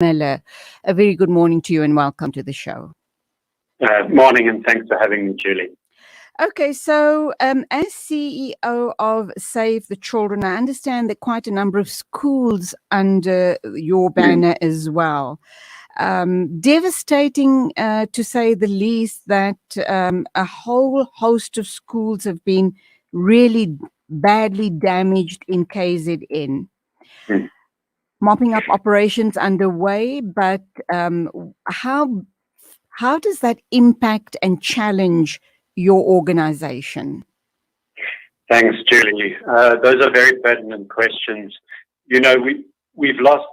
Miller. A very good morning to you and welcome to the show. Morning, and thanks for having me, Julie. Okay, so as CEO of Save the Children, I understand that quite a number of schools under your banner as well. Devastating, to say the least, that a whole host of schools have been really badly damaged in KZN. Mm. Mopping up operations underway, but how does that impact and challenge your organization? Thanks, Julie. Those are very pertinent questions. You know, we've lost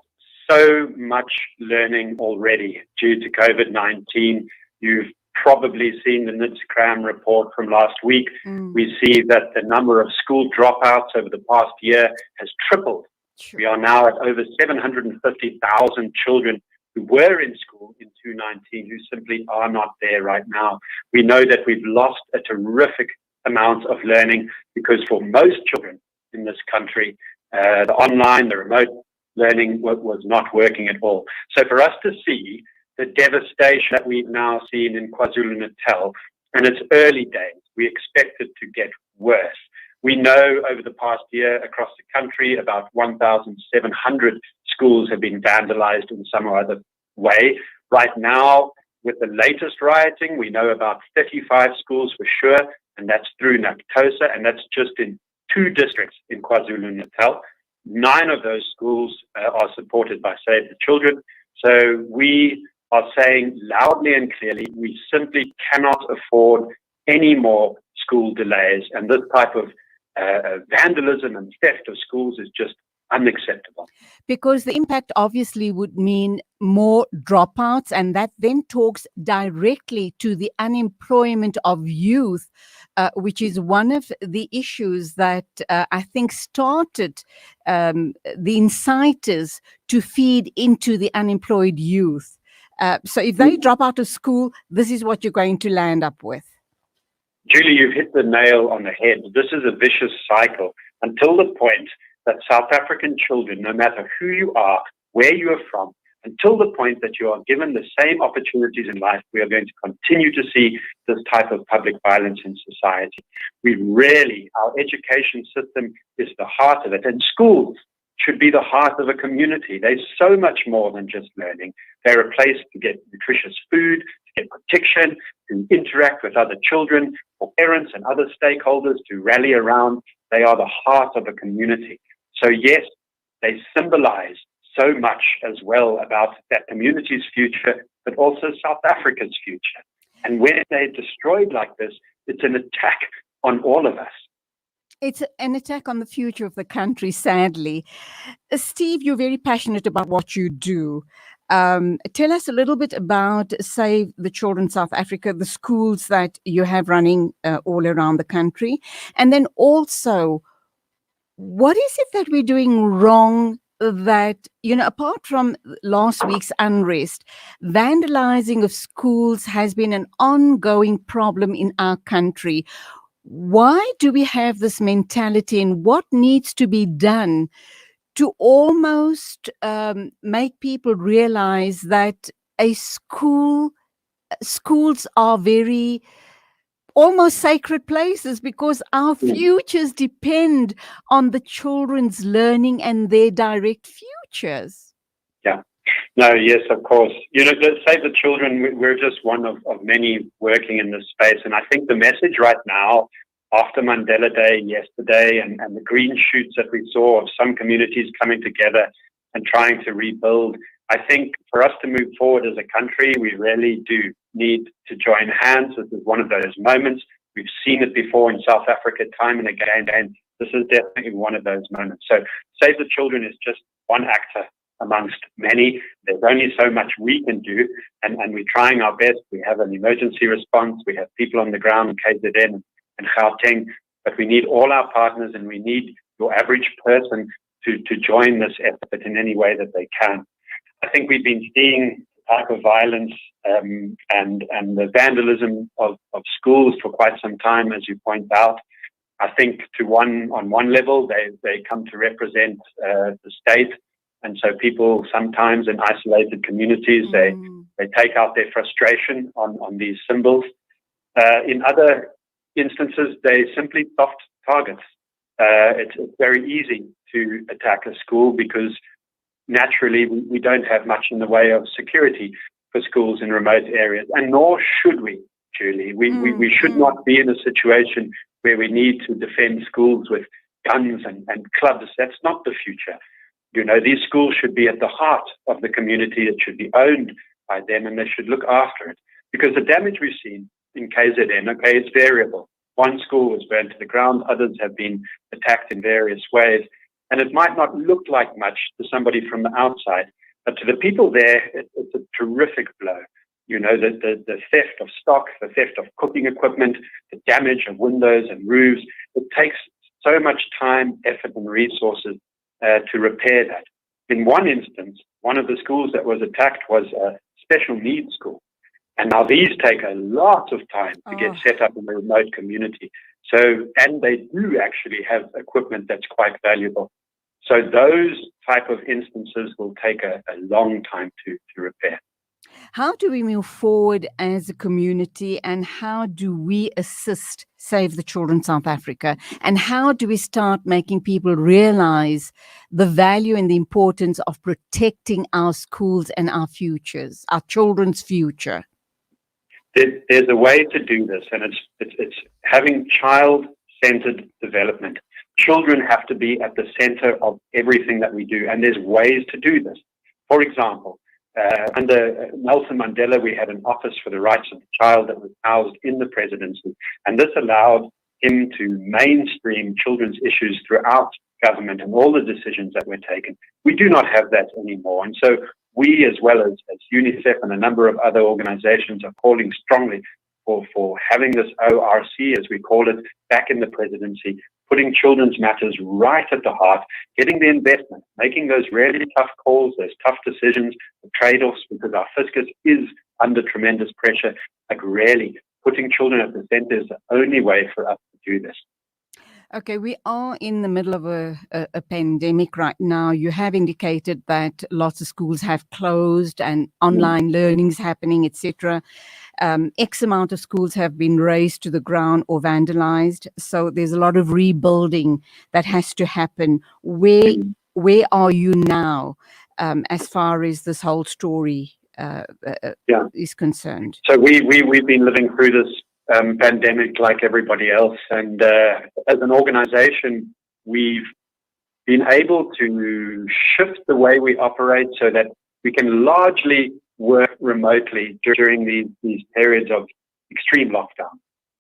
so much learning already due to COVID-19. You've probably seen the NITS-CRAM report from last week. We see that the number of school dropouts over the past year has tripled. Sure. We are now at over 750,000 children who were in school in 2019 who simply are not there right now. We know that we've lost a terrific amount of learning because for most children in this country, the online, the remote learning was not working at all. So for us to see the devastation that we've now seen in KwaZulu-Natal, and it's early days, we expect it to get worse. We know over the past year across the country, about 1,700 schools have been vandalized in some or other way. Right now, with the latest rioting, we know about 35 schools for sure, and that's through Natosa, and that's just in 2 districts in KwaZulu-Natal. 9 of those schools are supported by Save the Children. So we are saying loudly and clearly, we simply cannot afford any more school delays, and this type of vandalism and theft of schools is just unacceptable. Because the impact obviously would mean more dropouts, and that then talks directly to the unemployment of youth, which is one of the issues that I think started the inciters to feed into the unemployed youth. So if they drop out of school, this is what you're going to land up with. Julie, you've hit the nail on the head. This is a vicious cycle until the point that South African children, no matter who you are, where you are from, until the point that you are given the same opportunities in life, we are going to continue to see this type of public violence in society. Our education system is the heart of it, and schools should be the heart of a community. They're so much more than just learning. They're a place to get nutritious food, to get protection, to interact with other children, for parents and other stakeholders to rally around. They are the heart of a community. So yes, they symbolize so much as well about that community's future, but also South Africa's future. And when they're destroyed like this, it's an attack on all of us. It's an attack on the future of the country, sadly. Steve, you're very passionate about what you do. Tell us a little bit about Save the Children South Africa, the schools that you have running all around the country. And then also, what is it that we're doing wrong that, apart from last week's unrest, vandalizing of schools has been an ongoing problem in our country? Why do we have this mentality, and what needs to be done to almost make people realize that schools are very almost sacred places, because our futures depend on the children's learning and their direct futures? Yeah. No, yes, of course. Let's Save the Children, we're just one of many working in this space. And I think the message right now, after Mandela Day yesterday and the green shoots that we saw of some communities coming together and trying to rebuild, I think for us to move forward as a country, we really do need to join hands. This is one of those moments. We've seen it before in South Africa time and again, and this is definitely one of those moments. So Save the Children is just one actor amongst many. There's only so much we can do, and we're trying our best. We have an emergency response. We have people on the ground in KZN and Gauteng, but we need all our partners, and we need your average person to join this effort in any way that they can. I think we've been seeing the type of violence and the vandalism of schools for quite some time, as you point out. I think on one level, they come to represent the state And so people sometimes in isolated communities, they take out their frustration on these symbols. In other instances, they simply soft targets. It's very easy to attack a school because naturally we don't have much in the way of security for schools in remote areas, and nor should we, Julie. We should not be in a situation where we need to defend schools with guns and clubs. That's not the future. You know, these schools should be at the heart of the community. It should be owned by them, and they should look after it. Because the damage we've seen in KZN, okay, it's variable. One school was burned to the ground, others have been attacked in various ways, and it might not look like much to somebody from the outside, but to the people there, it's a terrific blow. You know, the theft of stock, the theft of cooking equipment, the damage of windows and roofs. It takes so much time, effort, and resources to repair that. In one instance, one of the schools that was attacked was a special needs school. And now these take a lot of time to get set up in a remote community. So, and they do actually have equipment that's quite valuable. So those type of instances will take a long time to repair. How do we move forward as a community, and how do we assist Save the Children South Africa? And how do we start making people realize the value and the importance of protecting our schools and our futures, our children's future? There's a way to do this, and it's having child-centered development. Children have to be at the center of everything that we do, and there's ways to do this. For example, under Nelson Mandela, we had an Office for the Rights of the Child that was housed in the presidency, and this allowed him to mainstream children's issues throughout government and all the decisions that were taken. We do not have that anymore, and so we, as well as UNICEF and a number of other organizations, are calling strongly for having this ORC, as we call it, back in the presidency, putting children's matters right at the heart, getting the investment, making those really tough calls, those tough decisions, the trade-offs, because our fiscus is under tremendous pressure. Like really, putting children at the center is the only way for us to do this. Okay, we are in the middle of a pandemic right now. You have indicated that lots of schools have closed and online learning is happening, etc. X amount of schools have been razed to the ground or vandalized. So there's a lot of rebuilding that has to happen. Where are you now as far as this whole story is concerned? So we've been living through this pandemic like everybody else, and as an organization, we've been able to shift the way we operate so that we can largely work remotely during these periods of extreme lockdown.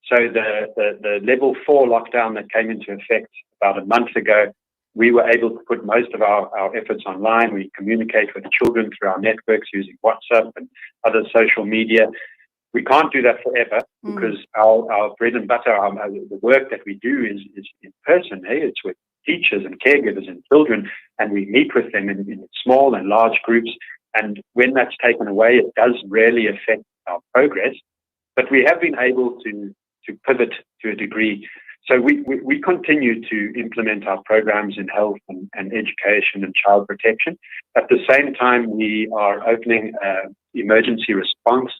So the level 4 lockdown that came into effect about a month ago, we were able to put most of our efforts online. We communicate with children through our networks using WhatsApp and other social media. We can't do that forever because our bread and butter, the work that we do is in person. It's with teachers and caregivers and children, and we meet with them in small and large groups. And when that's taken away, it does really affect our progress. But we have been able to pivot to a degree. So we continue to implement our programs in health and education and child protection. At the same time, we are opening emergency response.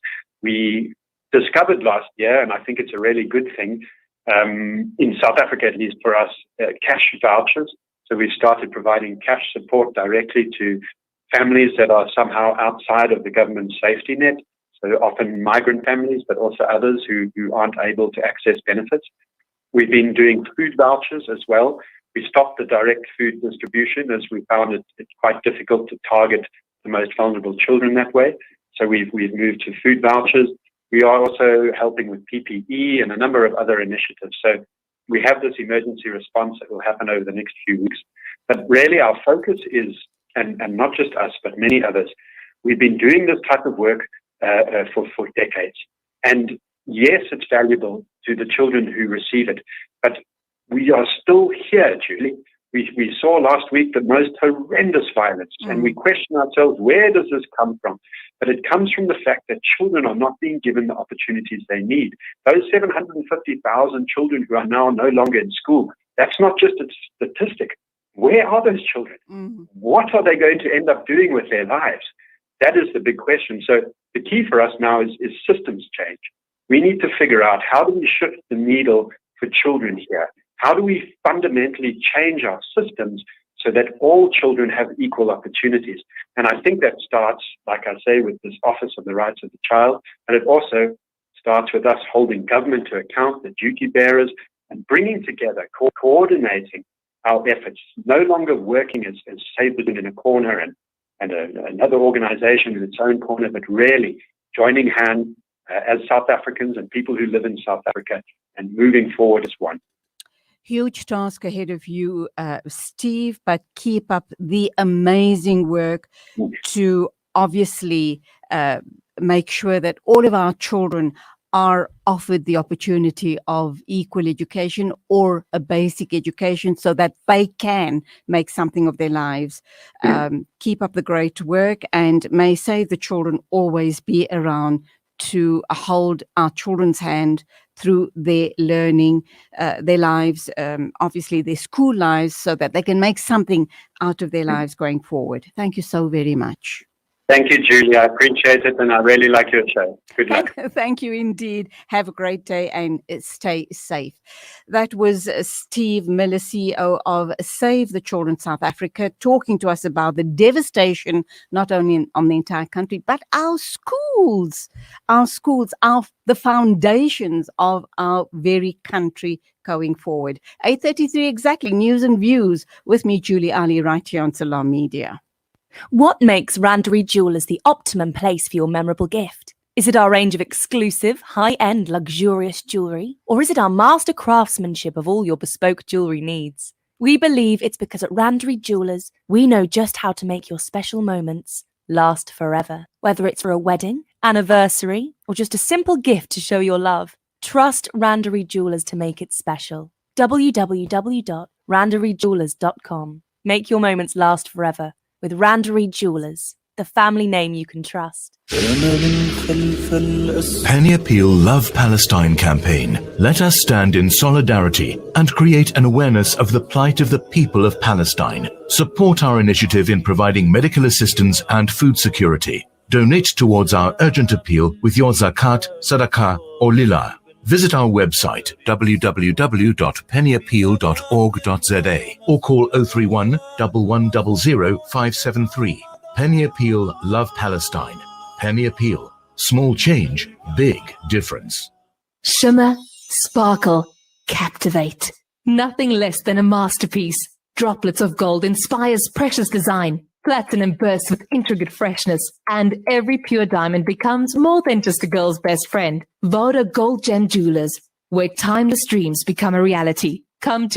We discovered last year, and I think it's a really good thing, in South Africa, at least for us, cash vouchers. So we started providing cash support directly to families that are somehow outside of the government safety net. So often migrant families, but also others who aren't able to access benefits. We've been doing food vouchers as well. We stopped the direct food distribution as we found it's quite difficult to target the most vulnerable children that way. So we've moved to food vouchers. We are also helping with PPE and a number of other initiatives. So we have this emergency response that will happen over the next few weeks. But really our focus is, and not just us, but many others, we've been doing this type of work for decades. And yes, it's valuable to the children who receive it, but we are still here, Julie. We saw last week the most horrendous violence, and we question ourselves, where does this come from? But it comes from the fact that children are not being given the opportunities they need. Those 750,000 children who are now no longer in school, that's not just a statistic. Where are those children? Mm. What are they going to end up doing with their lives? That is the big question. So the key for us now is systems change. We need to figure out, how do we shift the needle for children here? How do we fundamentally change our systems so that all children have equal opportunities? And I think that starts, like I say, with this Office of the Rights of the Child, but it also starts with us holding government to account, the duty bearers, and bringing together, coordinating our efforts, no longer working as Save in a corner and another organization in its own corner, but really joining hands as South Africans and people who live in South Africa and moving forward as one. Huge task ahead of you, Steve, but keep up the amazing work to obviously make sure that all of our children are offered the opportunity of equal education or a basic education so that they can make something of their lives. Keep up the great work, and may Save the Children always be around to hold our children's hand through their learning, their lives, obviously their school lives, so that they can make something out of their lives going forward. Thank you so very much. Thank you, Julie. I appreciate it, and I really like your show. Good luck. Thank you indeed. Have a great day and stay safe. That was Steve Miller, CEO of Save the Children South Africa, talking to us about the devastation, not only on the entire country, but our schools, the foundations of our very country going forward. 8:33 exactly. News and Views with me, Julie Ali, right here on Salam Media. What makes Randery Jewelers the optimum place for your memorable gift? Is it our range of exclusive, high-end, luxurious jewellery? Or is it our master craftsmanship of all your bespoke jewellery needs? We believe it's because at Randery Jewelers, we know just how to make your special moments last forever. Whether it's for a wedding, anniversary, or just a simple gift to show your love, trust Randery Jewelers to make it special. www.randeryjewelers.com. Make your moments last forever with Randery Jewelers, the family name you can trust. Penny Appeal Love Palestine campaign. Let us stand in solidarity and create an awareness of the plight of the people of Palestine. Support our initiative in providing medical assistance and food security. Donate towards our urgent appeal with your zakat, sadaqah or lillah. Visit our website www.pennyappeal.org.za or call 031 1100 573. Penny Appeal Love Palestine. Penny Appeal. Small change, big difference. Shimmer, sparkle, captivate. Nothing less than a masterpiece. Droplets of gold inspires precious design. Platinum bursts with intricate freshness, and every pure diamond becomes more than just a girl's best friend. Voda Gold Gem Jewelers, where timeless dreams become a reality. Come to